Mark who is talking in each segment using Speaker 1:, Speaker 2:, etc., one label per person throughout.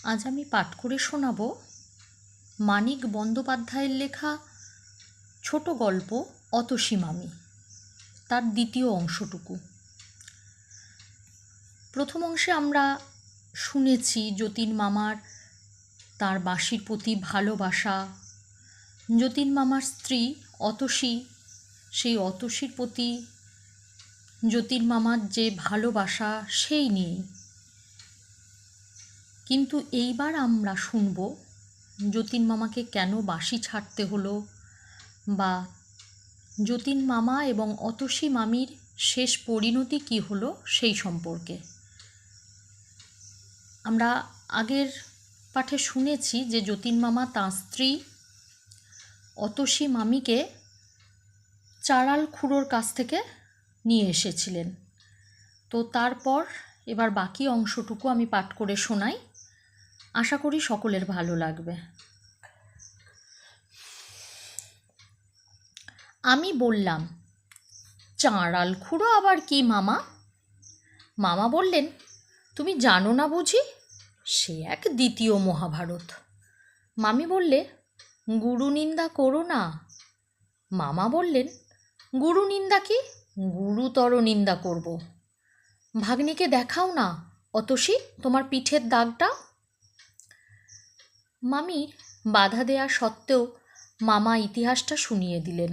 Speaker 1: আজ আমি পাঠ করে শোনাব মানিক বন্দ্যোপাধ্যায়ের লেখা ছোট গল্প অতসী মামি, তার দ্বিতীয় অংশটুকু। প্রথম অংশে আমরা শুনেছি যতীন মামার তার বাঁশির প্রতি ভালোবাসা, যতীন মামার স্ত্রী অতসী, সেই অতসীর প্রতি যতীন মামার যে ভালোবাসা সেই নিয়ে। কিন্তু এইবার আমরা শুনব যতীন মামাকে কেন বাঁশি ছাড়তে হলো, বা যতীন মামা এবং অতসী মামির শেষ পরিণতি কী হলো সেই সম্পর্কে। আমরা আগের পাঠে শুনেছি যে যতীন মামা তাঁর স্ত্রী অতসী মামিকে চারাল খুড়োর কাছ থেকে নিয়ে এসেছিলেন। তো তারপর এবার বাকি অংশটুকু আমি পাঠ করে শোনাই, আশা করি সকলের ভালো লাগবে। আমি বললাম, চাঁড়াল খুড়ো আবার কি মামা? মামা বললেন, তুমি জানো না বুঝি? সে এক দ্বিতীয় মহাভারত। মামি বললে, গুরু নিন্দা করো না। মামা বললেন, গুরু নিন্দা কি? গুরুতর নিন্দা করব। ভাগ্নিকে দেখাও না অতসী তোমার পিঠের দাগটা। মামির বাধা দেয়া সত্ত্বেও মামা ইতিহাসটা শুনিয়ে দিলেন।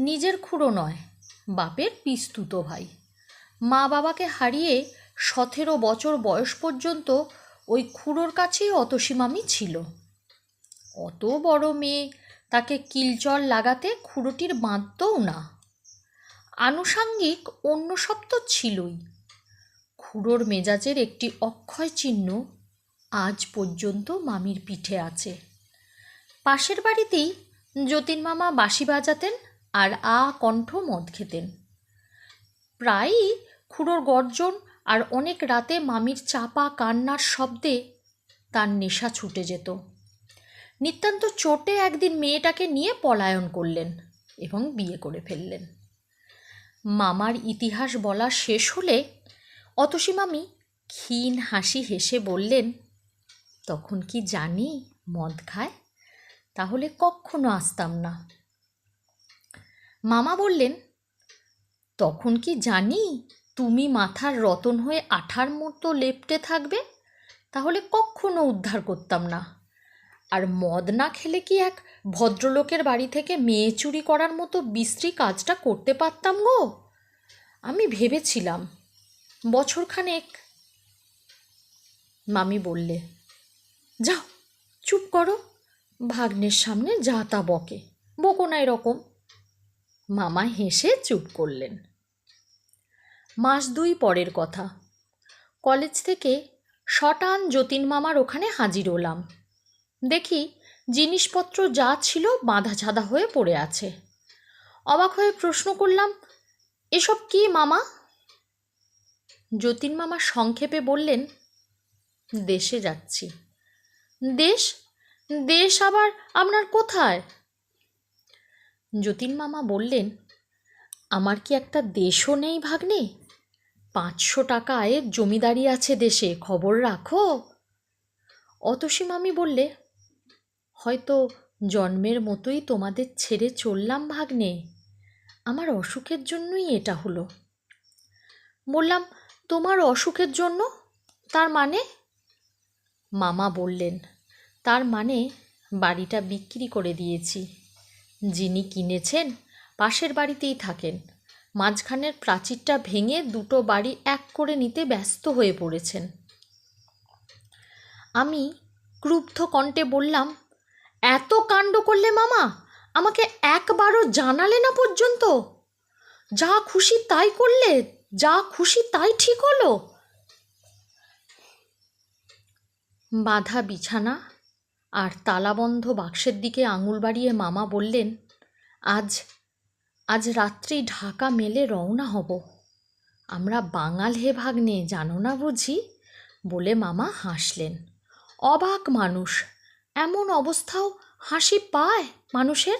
Speaker 1: নিজের খুড়ো নয়, বাপের পিস্তুত ভাই। মা বাবাকে হারিয়ে 17 বছর বয়স পর্যন্ত ওই খুড়োর কাছেই অতসী মামি ছিল। অত বড় মেয়ে, তাকে কিলচল লাগাতে খুড়োটির বাঁধতও না। আনুষাঙ্গিক অন্য সব তো ছিলই। খুড়োর মেজাজের একটি অক্ষয় চিহ্ন আজ পর্যন্ত মামির পিঠে আছে। পাশের বাড়িতেই যতীন মামা বাঁশি বাজাতেন আর কণ্ঠ মদ খেতেন। প্রায়ই খুড়োর গর্জন আর অনেক রাতে মামির চাপা কান্নার শব্দে তার নেশা ছুটে যেত। নিতান্ত চোটে একদিন মেয়েটাকে নিয়ে পলায়ন করলেন এবং বিয়ে করে ফেললেন। মামার ইতিহাস বলা শেষ হলে অতসী মামি ক্ষীণ হাসি হেসে বললেন, তখন কি জানি মদ খায়, তাহলে কখনো আসতাম না। মামা বললেন, তখন কি জানি তুমি মাথার রতন হয়ে আঠার মতো লেপ্টে থাকবে, তাহলে কখনো উদ্ধার করতাম না। আর মদ না খেলে কি এক ভদ্রলোকের বাড়ি থেকে মেয়ে চুরি করার মতো বিশ্রী কাজটা করতে পারতাম গো? আমি ভেবেছিলাম বছরখানেক। মামি বললে, যাও চুপ করো, ভাগ্নের সামনে যা তা বকো না এরকম। মামা হেসে চুপ করলেন। মাস 2 পরের কথা। কলেজ থেকে শটান যতীন মামার ওখানে হাজির হলাম। দেখি জিনিসপত্র যা ছিল বাঁধা ছাদা হয়ে পড়ে আছে। অবাক হয়ে প্রশ্ন করলাম, এসব কি মামা? যতীন মামা সংক্ষেপে বললেন, দেশে যাচ্ছি। দেশ? দেশ আবার আপনার কোথায়? যতীন মামা বললেন, আমার কি একটা দেশও নেই ভাগ্নে? 500 টাকা আয়ের জমিদারি আছে দেশে, খবর রাখো। অতসী মামি বললে, হয়তো জন্মের মতোই তোমাদের ছেড়ে চললাম ভাগ্নে, আমার অসুখের জন্যই এটা হলো। বললাম, তোমার অসুখের জন্য? তার মানে? মামা বললেন, তার মানে বাড়িটা বিক্রি করে দিয়েছি। যিনি কিনেছেন পাশের বাড়িতেই থাকেন, মাঝখানের প্রাচীরটা ভেঙে 2টো বাড়ি এক করে নিতে ব্যস্ত হয়ে পড়েছেন। আমি ক্রুব্ধ কণ্ঠে বললাম, এত কাণ্ড করলে মামা, আমাকে একবারও জানালে না পর্যন্ত? যা খুশি তাই করলে, যা খুশি তাই ঠিক হলো। বাঁধা বিছানা আর তালাবন্ধ বাক্সের দিকে আঙুল বাড়িয়ে মামা বললেন, আজ রাত্রি ঢাকা মেলে রওনা হব। আমরা বাঙাল হে ভাগ্নে, জানো না বুঝি? বলে মামা হাসলেন। অবাক মানুষ, এমন অবস্থাও হাসি পায় মানুষের।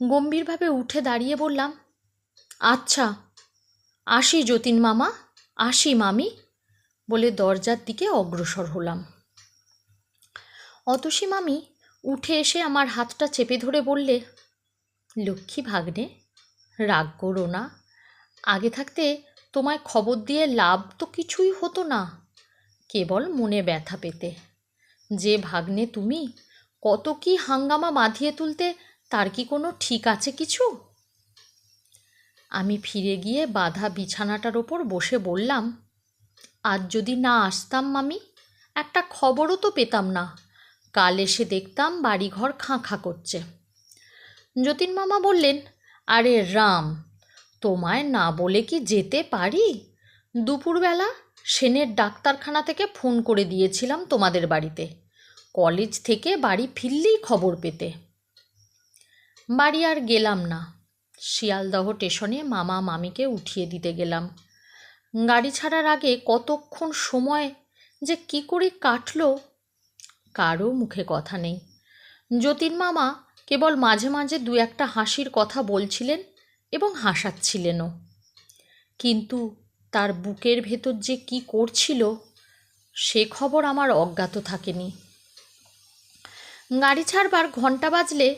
Speaker 1: গম্ভীরভাবে উঠে দাঁড়িয়ে বললাম, আচ্ছা আসি যতীন মামা, আসি মামি, বলে দরজার দিকে অগ্রসর হলাম। অতসী মামি উঠে এসে আমার হাতটা চেপে ধরে বললে, লক্ষ্মী ভাগ্নে, রাগ করো না। আগে থাকতে তোমায় খবর দিয়ে লাভ তো কিছুই হতো না, কেবল মনে ব্যথা পেতে। যে ভাগ্নে তুমি, কত কি হাঙ্গামা বাঁধিয়ে তুলতে, তার কি কোনো ঠিক আছে কিছু? আমি ফিরে গিয়ে বাঁধা বিছানাটার ওপর বসে বললাম, আজ যদি না আসতাম মামি, একটা খবরও তো পেতাম না। কাল এসে দেখতাম বাড়িঘর খাঁ খাঁ করছে। যতীন মামা বললেন, আরে রাম, তোমায় না বলে কি যেতে পারি? দুপুরবেলা সেনের ডাক্তারখানা থেকে ফোন করে দিয়েছিলাম তোমাদের বাড়িতে, কলেজ থেকে বাড়ি ফিরলেই খবর পেতে। বাড়ি আর গেলাম না। শিয়ালদহ স্টেশনে মামা মামিকে উঠিয়ে দিতে গেলাম। গাড়ি ছাড়ার আগে কতক্ষণ সময় যে কি করে কাটলো, কারও মুখে কথা নেই। যতীন মামা কেবল মাঝে মাঝে দু একটা হাসির কথা বলছিলেন এবং হাসাচ্ছিলেনও, কিন্তু তার বুকের ভেতর যে কি করছিল সে খবর আমার অজ্ঞাত থাকেনি। গাড়ি ছাড়বার ঘণ্টা বাজলে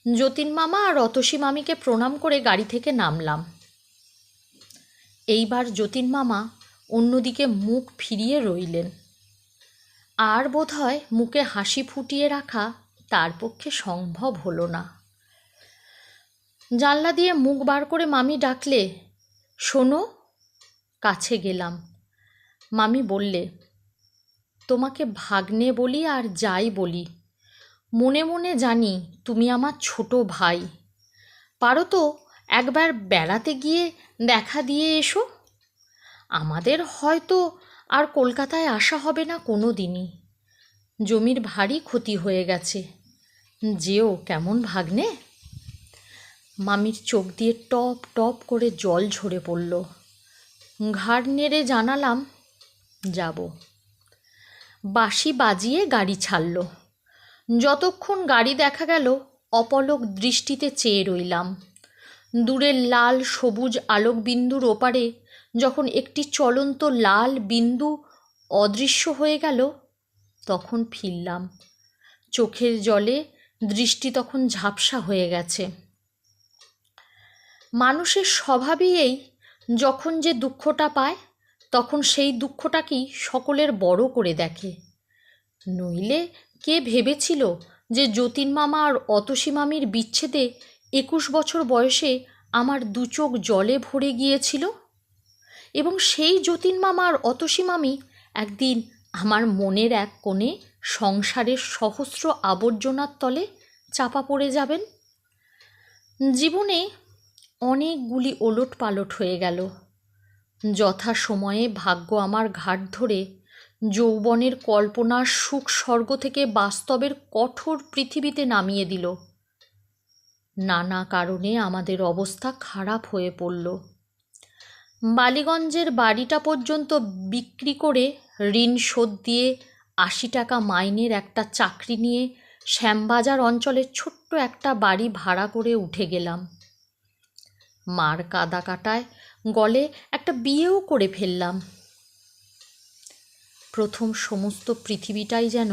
Speaker 1: যতীন মামা আর অতসী মামিকে প্রণাম করে গাড়ি থেকে নামলাম। এইবার যতীন মামা অন্যদিকে মুখ ফিরিয়ে রইলেন। আর বোধহয় মুখে হাসি ফুটিয়ে রাখা তার পক্ষে সম্ভব হলো না। জানলা দিয়ে মুখ বার করে মামি ডাকলে, শোনো। কাছে গেলাম। মামি বললে, তোমাকে ভাগ্নে বলি আর যাই বলি, মনে মনে জানি তুমি আমার ছোট ভাই। পারো তো একবার বেড়াতে গিয়ে দেখা দিয়ে এসো। আমাদের হয়তো আর কলকাতায় আসা হবে না কোনো দিনই। জমির ভারী ক্ষতি হয়ে গেছে, যেও কেমন ভাগ্নে। মামির চোখ দিয়ে টপ টপ করে জল ঝরে পড়ল। ঘাড় নেড়ে জানালাম, যাব। বাঁশি বাজিয়ে গাড়ি ছাড়ল। যতক্ষণ গাড়ি দেখা গেল অপলক দৃষ্টিতে চেয়ে রইলাম। দূরের লাল সবুজ আলোকবিন্দুর ওপারে যখন একটি চলন্ত লাল বিন্দু অদৃশ্য হয়ে গেল, তখন ফিরলাম। চোখের জলে দৃষ্টি তখন ঝাপসা হয়ে গেছে। মানুষের স্বভাবই এই, যখন যে দুঃখটা পায় তখন সেই দুঃখটাকেই সকলের বড় করে দেখে। নইলে কে ভেবেছিল যে যতীন মামা আর অতসী মামির বিচ্ছেদে 21 বছর বয়সে আমার দু চোখ জলে ভরে গিয়েছিল, এবং সেই যতীন মামা আর অতসী মামি একদিন আমার মনের এক কোণে সংসারের সহস্র আবর্জনার তলে চাপা পড়ে যাবেন। জীবনে অনেকগুলি ওলট পালট হয়ে গেল। যথা সময়ে ভাগ্য আমার ঘাট ধরে যৌবনের কল্পনার সুখ স্বর্গ থেকে বাস্তবের কঠোর পৃথিবীতে নামিয়ে দিল। নানা কারণে আমাদের অবস্থা খারাপ হয়ে পড়ল। বালিগঞ্জের বাড়িটা পর্যন্ত বিক্রি করে ঋণ শোধ দিয়ে 80 টাকা মাইনের একটা চাকরি নিয়ে শ্যামবাজার অঞ্চলের ছোট্ট একটা বাড়ি ভাড়া করে উঠে গেলাম। মার কাদা কাটায় গলে একটা বিয়েও করে ফেললাম। প্রথম সমস্ত পৃথিবীটাই যেন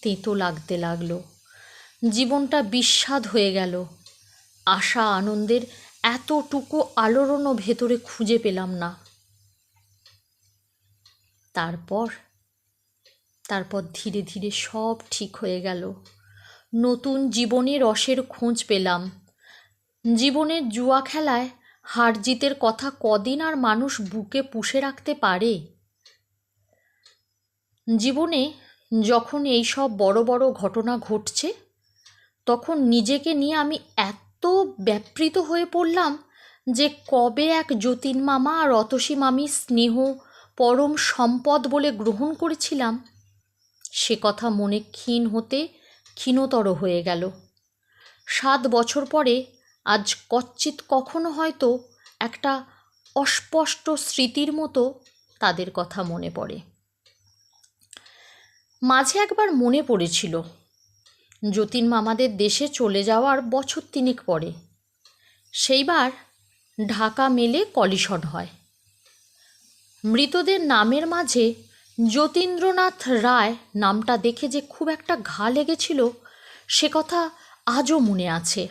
Speaker 1: তেতো লাগতে লাগলো। জীবনটা বিস্বাদ হয়ে গেল। আশা আনন্দের এতটুকু আলোড়নও ভেতরে খুঁজে পেলাম না। তারপর ধীরে ধীরে সব ঠিক হয়ে গেল। নতুন জীবনের রসের খোঁজ পেলাম। জীবনের জুয়া খেলায় হার জিতের কথা কদিন আর মানুষ বুকে পুষে রাখতে পারে? জীবনে যখন এই সব বড় বড় ঘটনা ঘটছে, তখন নিজেকে নিয়ে আমি এত ব্যাপৃত হয়ে পড়লাম যে কবে এক যতীন মামা আর অতসী মামির স্নেহ পরম সম্পদ বলে গ্রহণ করেছিলাম, সে কথা মনে ক্ষীণ হতে ক্ষীণতর হয়ে গেল। 7 বছর পরে আজ কচ্চিৎ কখনো হয়তো একটা অস্পষ্ট স্মৃতির মতো তাদের কথা মনে পড়ে। মাঝে একবার মনে পড়েছিল যতীন মামাদের দেশে চলে যাওয়ার বছর 3 পরে। সেইবার ঢাকা মেলে কলিশন হয়। মৃতদের নামের মাঝে যতীন্দ্রনাথ রায় নামটা দেখে যে খুব একটা ঘা লেগেছিল সে কথা আজও মনে আছে।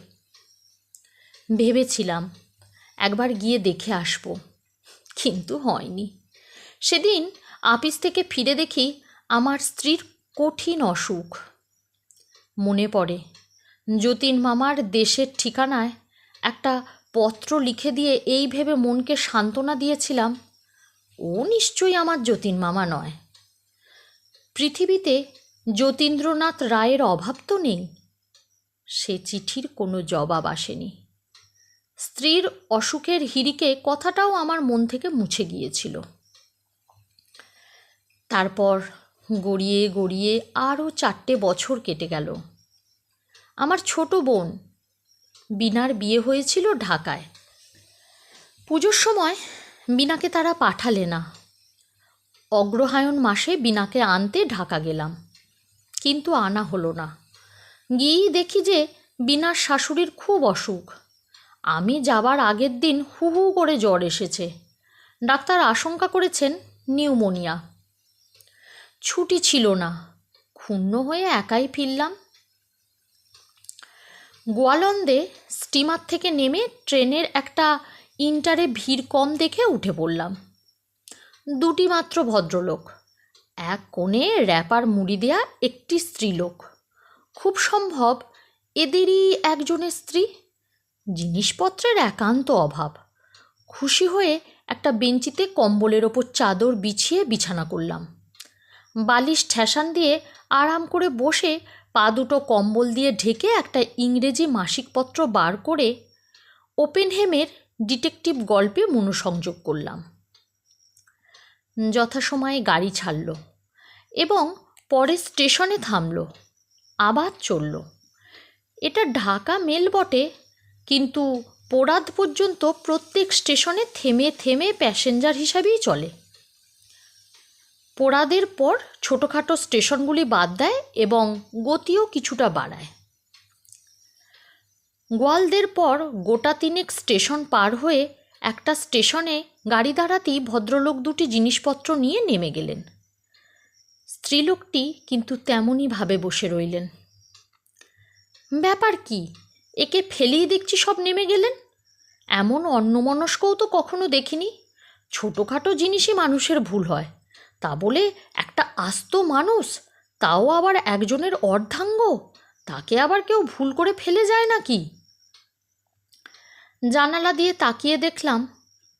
Speaker 1: ভেবেছিলাম একবার গিয়ে দেখে আসব, কিন্তু হয়নি। সেদিন আপিস থেকে ফিরে দেখি আমার স্ত্রীর কঠিন অসুখ। মনে পড়ে যতীন মামার দেশের ঠিকানায় একটা পত্র লিখে দিয়ে এই ভেবে মনকে সান্ত্বনা দিয়েছিলাম, ও নিশ্চয়ই আমার যতীন মামা নয়। পৃথিবীতে যতীন্দ্রনাথ রায়ের অভাব তো নেই। সে চিঠির কোনো জবাব আসেনি। স্ত্রীর অসুখের হিড়িকে কথাটাও আমার মন থেকে মুছে গিয়েছিল। তারপর গড়িয়ে গড়িয়ে আরও 4টে বছর কেটে গেল। আমার ছোট বোন বীণার বিয়ে হয়েছিল ঢাকায়। পুজোর সময় বীণাকে তারা পাঠালে না। অগ্রহায়ণ মাসে বীণাকে আনতে ঢাকা গেলাম, কিন্তু আনা হলো না। গিয়েই দেখি যে বীণার শাশুড়ির খুব অসুখ। আমি যাবার আগের দিন হু হু করে জ্বর এসেছে। ডাক্তার আশঙ্কা করেছেন নিউমোনিয়া। ছুটি ছিল না, ক্ষুণ্ণ হয়ে একাই ফিরলাম। গোয়ালন্দে স্টিমার থেকে নেমে ট্রেনের একটা ইন্টারে ভিড় কম দেখে উঠে পড়লাম। 2টি মাত্র ভদ্রলোক, এক কোণে র্যাপার মুড়ি দেয়া একটি স্ত্রীলোক। খুব সম্ভব এদেরই একজনের স্ত্রী। জিনিসপত্রের একান্ত অভাব। খুশি হয়ে একটা বেঞ্চিতে কম্বলের ওপর চাদর বিছিয়ে বিছানা করলাম। বালিশ ঠেসান দিয়ে আরাম করে বসে পা দুটো কম্বল দিয়ে ঢেকে একটা ইংরেজি মাসিকপত্র বার করে ওপেনহেমের ডিটেকটিভ গল্পে মনোসংযোগ করলাম। যথাসময়ে গাড়ি ছাড়ল এবং পরে স্টেশনে থামল, আবার চলল। এটা ঢাকা মেল বটে, কিন্তু পোড়াদ পর্যন্ত প্রত্যেক স্টেশনে থেমে থেমে প্যাসেঞ্জার হিসাবেই চলে। পোড়াদের পর ছোটোখাটো স্টেশনগুলি বাদ দেয় এবং গতিও কিছুটা বাড়ায়। গোয়ালদের পর গোটা 3 স্টেশন পার হয়ে একটা স্টেশনে গাড়ি দাঁড়াতেই ভদ্রলোক 2টি জিনিসপত্র নিয়ে নেমে গেলেন। স্ত্রীলোকটি কিন্তু তেমনই ভাবে বসে রইলেন। ব্যাপার কি, একে ফেলেই দেখছি সব নেমে গেলেন। এমন অন্যমনস্কও তো কখনো দেখিনি। ছোটোখাটো জিনিসই মানুষের ভুল হয়, তা বলে একটা আস্ত মানুষ, তাও আবার একজনের অর্ধাঙ্গ, তাকে আবার কেউ ভুল করে ফেলে যায় নাকি? জানালা দিয়ে তাকিয়ে দেখলাম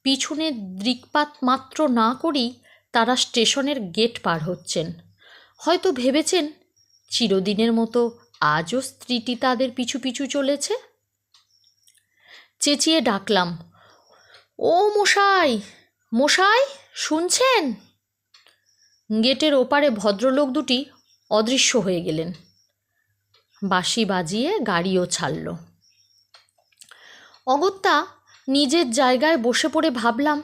Speaker 1: পিছনে দৃকপাত মাত্র না করেই তারা স্টেশনের গেট পার হচ্ছেন। হয়তো ভেবেছেন চিরদিনের মতো আজও স্ত্রীটি তাদের পিছু পিছু চলেছে। চেঁচিয়ে ডাকলাম, ও মশাই, মশাই, শুনছেন? গেটের ওপারে ভদ্রলোক 2টি অদৃশ্য হয়ে গেলেন। বাঁশি বাজিয়ে গাড়িও ছাড়ল। অগত্যা নিজের জায়গায় বসে পড়ে ভাবলাম,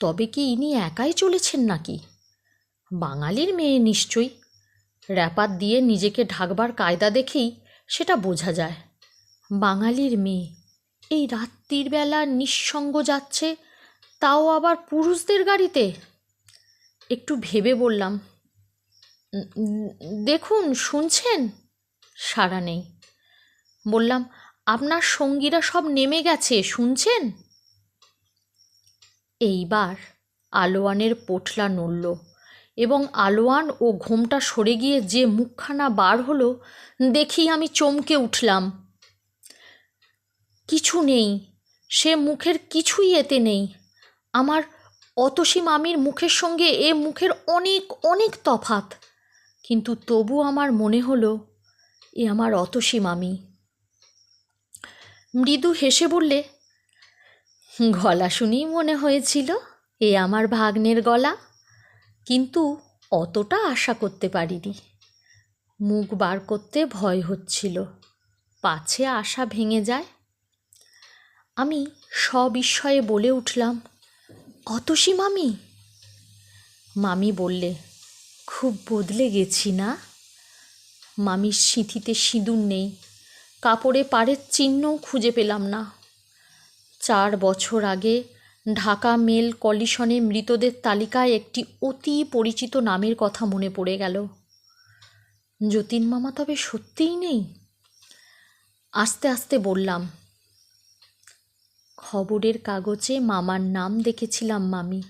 Speaker 1: তবে কি ইনি একাই চলেছেন নাকি? বাঙালির মেয়ে নিশ্চয়ই। র্যাপার দিয়ে নিজেকে ঢাকবার কায়দা দেখেই সেটা বোঝা যায়। বাঙালির মেয়ে এই রাত্রির বেলা নিঃসঙ্গ যাচ্ছে, তাও আবার পুরুষদের গাড়িতে। একটু ভেবে বললাম, দেখুন, শুনছেন? সাড়া নেই। বললাম, আপনার সঙ্গীরা সব নেমে গেছে, শুনছেন? এইবার আলোয়ানের পোটলা নড়ল এবং আলোয়ান ও ঘোমটা সরে গিয়ে যে মুখখানা বার হলো দেখেই আমি চমকে উঠলাম। কিছু নেই, সে মুখের কিছুই এতে নেই। আমার অতসী মামির মুখের সঙ্গে এ মুখের অনেক অনেক তফাৎ, কিন্তু তবু আমার মনে হলো এ আমার অতসী মামি। মৃদু হেসে বললে, গলা শুনেই মনে হয়েছিল এ আমার ভাগ্নের গলা, কিন্তু অতটা আশা করতে পারিনি। মুখ বার করতে ভয় হচ্ছিল, পাছে আশা ভেঙে যায়। আমি সবিস্ময়ে বলে উঠলাম, অতসী মামি। মামি বললে, খুব বদলে গেছি না? মামির সিঁথিতে সিঁদুর নেই, কাপড়ে পাড়ের চিহ্নও খুঁজে পেলাম না। 4 বছর আগে ঢাকা মেল কলিশনে মৃতদের তালিকায় একটি অতি পরিচিত নামের কথা মনে পড়ে গেল। যতীন মামা তবে সত্যিই নেই? আস্তে আস্তে বললাম, খবরের কাগজে মামার নাম দেখেছিলাম মামি।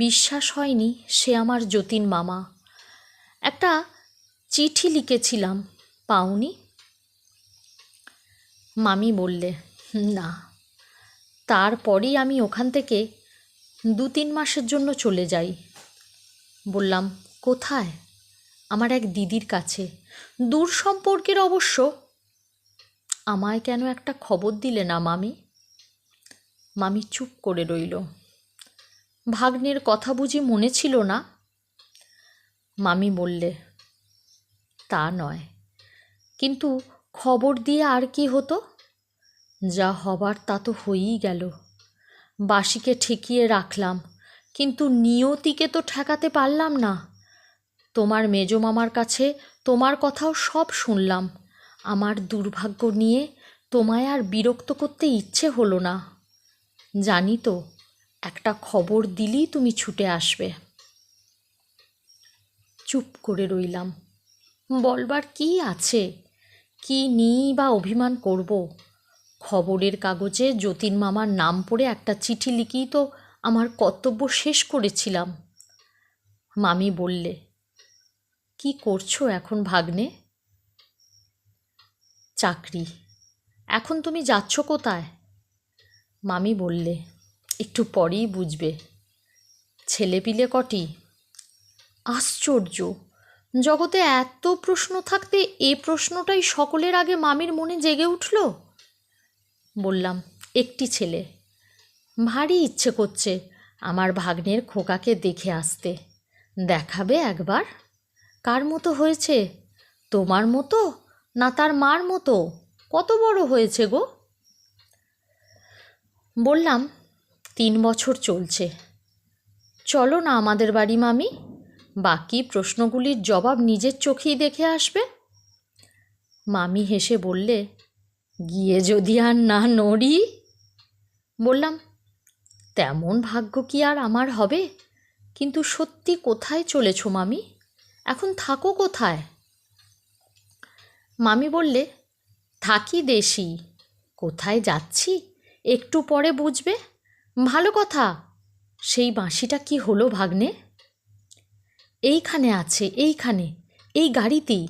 Speaker 1: বিশ্বাস হয়নি সে আমার যতীন মামা। একটা চিঠি লিখেছিলাম, পাওনি? মামি বললে, না। তারপরই আমি ওখান থেকে 2-3 মাসের জন্য চলে যাই। বললাম, কোথায়? আমার এক দিদির কাছে, দূর সম্পর্কের অবশ্য। আমায় কেন একটা খবর দিলে না মামি? মামি চুপ করে রইল। ভাগ্নের কথা বুঝি মনে ছিল না? মামি বললে, তা নয়, কিন্তু খবর দিয়ে আর কি হতো? যা হবার তা তো হয়েই গেল। বাসিকে ঠেকিয়ে রাখলাম, কিন্তু নিয়তিকে তো ঠেকাতে পারলাম না। তোমার মেজো মামার কাছে তোমার কথাও সব শুনলাম। আমার দুর্ভাগ্য নিয়ে তোমায় আর বিরক্ত করতে ইচ্ছে হলো না। জানি তো একটা খবর দিলেই তুমি ছুটে আসবে। চুপ করে রইলাম। বলবার কি আছে? কি নিয়েই বা অভিমান করব? খবরের কাগজে যতীন মামার নাম পড়ে একটা চিঠি লিখেই তো আমার কর্তব্য শেষ করেছিলাম। মামি বললে, কি করছো এখন ভাগ্নে? চাকরি। এখন তুমি যাচ্ছ কোথায়? মামি বললে, একটু পরেই বুঝবে। ছেলেপিলে কটি? আশ্চর্য, জগতে এত প্রশ্ন থাকতে এ প্রশ্নটাই সকলের আগে মামির মনে জেগে উঠল। বললাম, একটি ছেলে। ভারী ইচ্ছে করছে আমার ভাগ্নের খোকাকে দেখে আসতে। দেখাবে একবার? কার মতো হয়েছে? তোমার মতো না তার মার মতো? কত বড় হয়েছে গো? বললাম, 3 বছর চলছে। চলো না আমাদের বাড়ি মামি, বাকি প্রশ্নগুলির জবাব নিজের চোখেই দেখে আসবে। মামি হেসে বললে, গিয়ে যদি আর না নড়ি? বললাম, তেমন ভাগ্য কি আর আমার হবে? কিন্তু সত্যি কোথায় চলেছ মামি? এখন থাকো কোথায়? মামি বললে, থাকি দেশি। কোথায় যাচ্ছি একটু পরে বুঝবে। ভালো কথা, সেই বাঁশিটা কি হলো ভাগ্নে? এইখানে আছে, এইখানে, এই গাড়িতেই।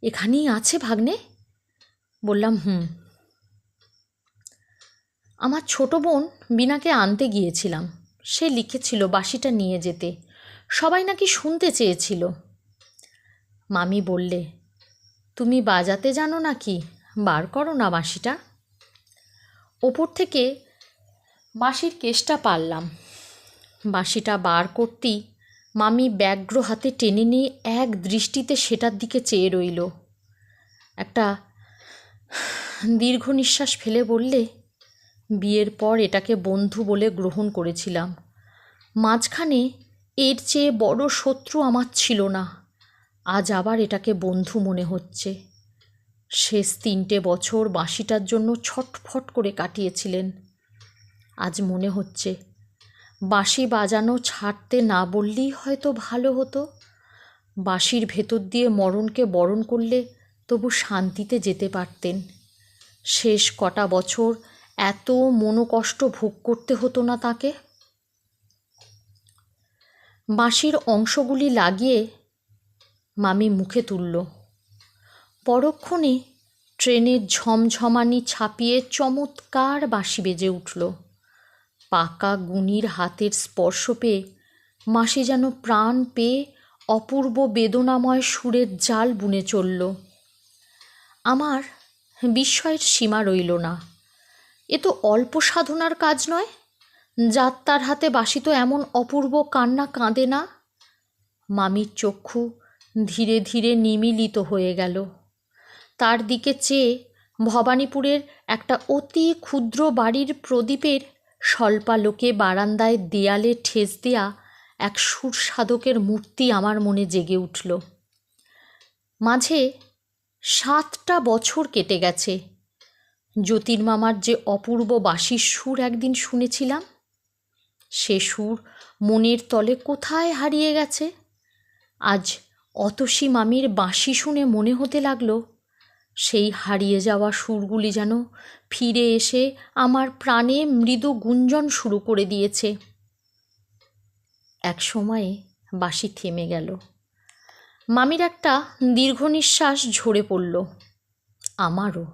Speaker 1: এখানেই আছে ভাগ্নে? বললাম, হুম। আমার ছোট বোন বিনাকে আনতে গিয়েছিলাম। সে লিখেছিল বাঁশিটা নিয়ে যেতে। সবাই নাকি শুনতে চেয়েছিল। মামি বললে, তুমি বাজাতে জানো নাকি? বার করো না বাঁশিটা। ওপর থেকে বাঁশির কেসটা পারলাম। বাঁশিটা বার করতেই মামি ব্যগ্র হাতে টেনে নিয়ে এক দৃষ্টিতে সেটার দিকে চেয়ে রইল। একটা দীর্ঘ নিঃশ্বাস ফেলে বললে, বিয়ের পর এটাকে বন্ধু বলে গ্রহণ করেছিলাম। মাঝখানে এর চেয়ে বড় শত্রু আমার ছিল না। আজ আবার এটাকে বন্ধু মনে হচ্ছে। শেষ 3টে বছর বাঁশিটার জন্য ছটফট করে কাটিয়েছিলেন। আজ মনে হচ্ছে বাঁশি বাজানো ছাড়তে না বললেই হয়তো ভালো হতো। বাঁশির ভেতর দিয়ে মরণকে বরণ করলে তবু শান্তিতে যেতে পারতেন। শেষ কটা বছর এত মনোকষ্ট ভোগ করতে হতো না তাকে। বাঁশির অংশগুলি লাগিয়ে মামি মুখে তুলল। পরক্ষণে ট্রেনের ঝমঝমানি ছাপিয়ে চমৎকার বাঁশি বেজে উঠল। পাকা গুণীর হাতের স্পর্শ পেয়ে মাসি যেন প্রাণ পেয়ে অপূর্ব বেদনাময় সুরের জাল বুনে চলল। আমার বিস্ময়ের সীমা রইল না। এ তো অল্প সাধনার কাজ নয়। যাত্রার হাতে বাঁশি তো এমন অপূর্ব কান্না কাঁদে না। মামির চক্ষু ধীরে ধীরে নিমীলিত হয়ে গেল। তার দিকে চেয়ে ভবানীপুরের একটা অতি ক্ষুদ্র বাড়ির প্রদীপের স্বল্পালোকে বারান্দায় দেয়ালে ঠেস দেয়া এক সুরসাধকের মূর্তি আমার মনে জেগে উঠল। মাঝে 7টা বছর কেটে গেছে। যতীন মামার যে অপূর্ব বাঁশির সুর একদিন শুনেছিলাম, সে সুর মনের তলে কোথায় হারিয়ে গেছে। আজ অতসী মামির বাঁশি শুনে মনে হতে লাগলো সেই হারিয়ে যাওয়া সুরগুলি যেন ফিরে এসে আমার প্রাণে মৃদু গুঞ্জন শুরু করে দিয়েছে। এক সময়ে বাঁশি থেমে গেল। মামির একটা দীর্ঘ নিঃশ্বাস ঝরে পড়ল, আমারও।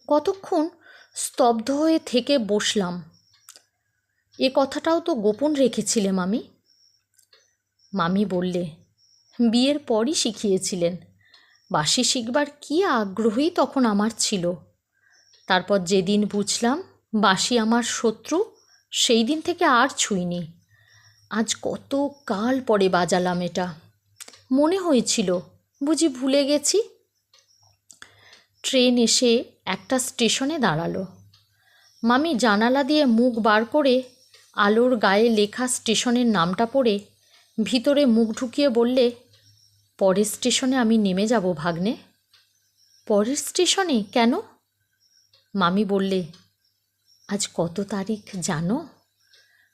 Speaker 1: কতক্ষণ স্তব্ধ হয়ে থেকে বসলাম। এ কথাটাও তো গোপন রেখেছিলে মামি। মামি বললে, বিয়ের পরই শিখিয়েছিলেন। বাঁশি শিখবার কী আগ্রহই তখন আমার ছিল। তারপর যেদিন বুঝলাম বাঁশি আমার শত্রু, সেই দিন থেকে আর ছুঁইনি। আজ কত কাল পরে বাজালাম এটা। মনে হয়েছিল বুঝি ভুলে গেছি। ট্রেন এসে একটা স্টেশনে দাঁড়ালো। মামি জানালা দিয়ে মুখ বার করে আলোর গায়ে লেখা স্টেশনের নামটা পড়ে ভিতরে মুখ ঢুকিয়ে বললে, পরের স্টেশনে আমি নেমে যাব ভাগ্নে। পরের স্টেশনে কেন? মামি বললে, আজ কত তারিখ জানো?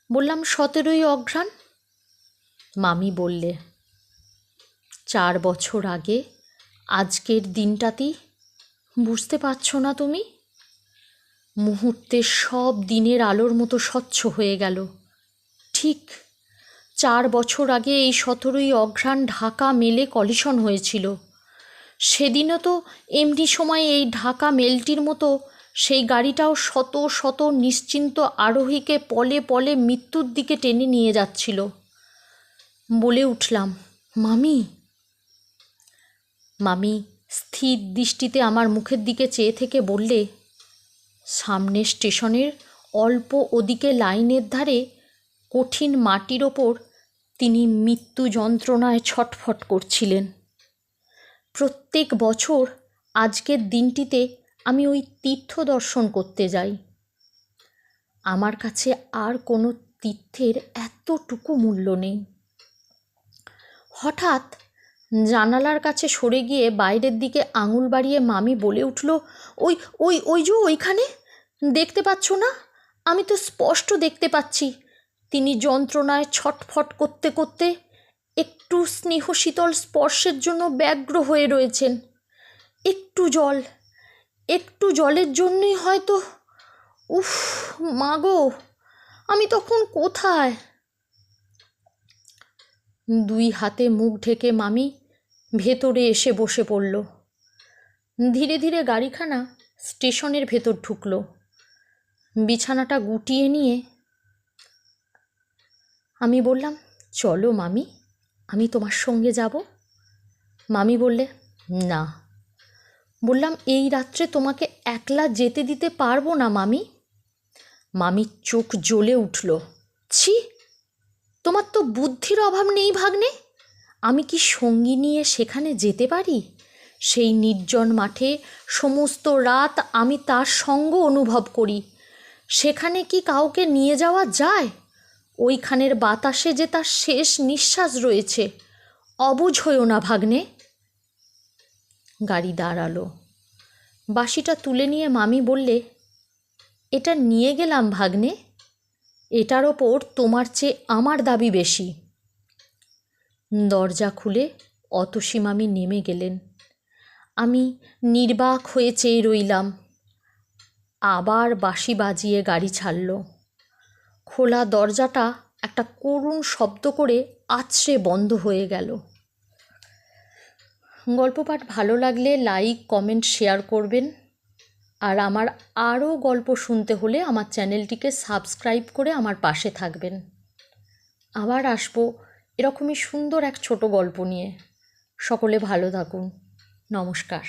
Speaker 1: বললাম 17ই অঘ্রাণ। মামি বললে, 4 বছর আগে আজকের দিনটাতেই। বুঝতে পারছো না তুমি? মুহূর্তে সব দিনের আলোর মতো স্বচ্ছ হয়ে গেল। ঠিক 4 বছর আগে এই 17ই অঘ্রাণ ঢাকা মেলে কলিশন হয়েছিল। সেদিনও তো এমনি সময় এই ঢাকা মেলটির মতো সেই গাড়িটাও শত শত নিশ্চিন্ত আরোহীকে পলে পলে মৃত্যুর দিকে টেনে নিয়ে যাচ্ছিল। বলে উঠলাম, মামি। মামি স্থির দৃষ্টিতে আমার মুখের দিকে চেয়ে থেকে বললে, সামনের স্টেশনের অল্প ওদিকে লাইনের ধারে কঠিন মাটির ওপর তিনি মৃত্যু যন্ত্রণায় ছটফট করছিলেন। প্রত্যেক বছর আজকের দিনটিতে আমি ওই তীর্থ দর্শন করতে যাই। আমার কাছে আর কোনো তীর্থের এতটুকু মূল্য নেই। হঠাৎ জানালার কাছে সরে গিয়ে বাইরের দিকে আঙুল বাড়িয়ে মামি বলে উঠল, ওই ওই ওই যে ওইখানে, দেখতে পাচ্ছ না? আমি তো স্পষ্ট দেখতে পাচ্ছি তিনি যন্ত্রণায় ছটফট করতে করতে একটু স্নেহ শীতল স্পর্শের জন্য ব্যগ্র হয়ে রয়েছেন। একটু জলের জন্যই হয়তো। উফ মাগো, আমি তখন কোথায়? 2 হাতে মুখ ঢেকে মামি ভেতরে এসে বসে পড়ল। ধীরে ধীরে গাড়িখানা স্টেশনের ভেতর ঢুকল। বিছানাটা গুটিয়ে নিয়ে আমি বললাম, চলো মামি, আমি তোমার সঙ্গে যাব। মামি বললে, না। বললাম, এই রাত্রে তোমাকে একলা যেতে দিতে পারবো না মামি। মামির চোখ জ্বলে উঠল। ছি, তোমার তো বুদ্ধির অভাব নেই ভাগ্নে। আমি কি সঙ্গী নিয়ে সেখানে যেতে পারি? সেই নির্জন মাঠে সমস্ত রাত আমি তার সঙ্গ অনুভব করি। সেখানে কি কাউকে নিয়ে যাওয়া যায়? ওইখানের বাতাসে যে তার শেষ নিঃশ্বাস রয়েছে। অবুঝ হইও না ভাগ্নে। গাড়ি দাঁড়ালো। বাঁশিটা তুলে নিয়ে মামি বললে, এটা নিয়ে গেলাম ভাগ্নে। এটার ওপর তোমার চেয়ে আমার দাবি বেশি। দরজা খুলে অতসী মামি নেমে গেলেন। আমি নির্বাক হয়ে চেয়ে রইলাম। আবার বাঁশি বাজিয়ে গাড়ি ছাড়ল। খোলা দরজাটা একটা করুণ শব্দ করে আছড়ে বন্ধ হয়ে গেল। গল্প পাঠ ভালো লাগলে লাইক, কমেন্ট, শেয়ার করবেন। আর আমার আরও গল্প শুনতে হলে আমার চ্যানেলটিকে সাবস্ক্রাইব করে আমার পাশে থাকবেন। আবার আসবো এরকমই সুন্দর এক ছোট গল্প নিয়ে। সকলে ভালো থাকুন। নমস্কার।